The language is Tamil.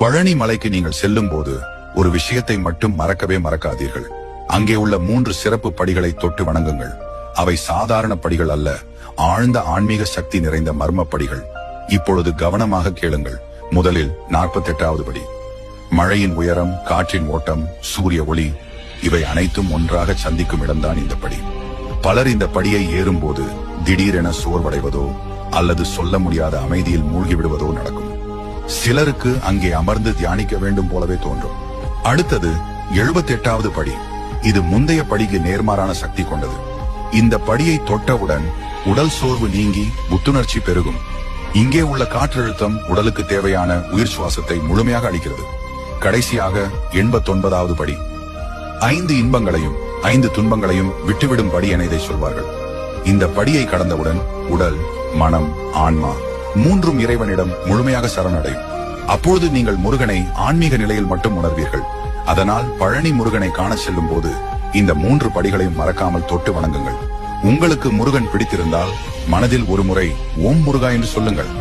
பழனி மலைக்கு நீங்கள் செல்லும் போது ஒரு விஷயத்தை மட்டும் மறக்கவே மறக்காதீர்கள். அங்கே உள்ள 3 சிறப்பு படிகளை தொட்டு வணங்குங்கள். அவை சாதாரண படிகள் அல்ல, ஆழ்ந்த ஆன்மீக சக்தி நிறைந்த மர்ம படிகள். இப்பொழுது கவனமாக கேளுங்கள். முதலில் 48வது படி. மழையின் உயரம், காற்றின் ஓட்டம், சூரிய ஒளி இவை அனைத்தும் ஒன்றாக சந்திக்கும் இடம்தான் இந்த படி. பலர் இந்த படியை ஏறும்போது திடீரென சோர்வடைவதோ அல்லது சொல்ல முடியாத அமைதியில் மூழ்கி விடுவதோ நடக்கும். சிலருக்கு அங்கே அமர்ந்து தியானிக்க வேண்டும் போலவே தோன்றும். அடுத்தது 78வது படி. இது முந்தைய படிக்கு நேர்மாறான சக்தி கொண்டது. இந்த படியை தொட்டவுடன் உடல் சோர்வு நீங்கி புத்துணர்ச்சி பெருகும். இங்கே உள்ள காற்றழுத்தம் உடலுக்கு தேவையான உயிர் சுவாசத்தை முழுமையாக அளிக்கிறது. கடைசியாக 89வது படி. 5 இன்பங்களையும் 5 துன்பங்களையும் விட்டுவிடும் படி என இதை சொல்வார்கள். இந்த படியை கடந்தவுடன் உடல், மனம், ஆன்மா 3ம் இறைவனிடம் முழுமையாக சரணடையும். அப்பொழுது நீங்கள் முருகனை ஆன்மீக நிலையில் மட்டும் உணர்வீர்கள். அதனால் பழனி முருகனை காண செல்லும் போது இந்த 3 படிகளையும் மறக்காமல் தொட்டு வணங்குங்கள். உங்களுக்கு முருகன் பிடித்திருந்தால் மனதில் ஒரு முறை ஓம் முருகா என்று சொல்லுங்கள்.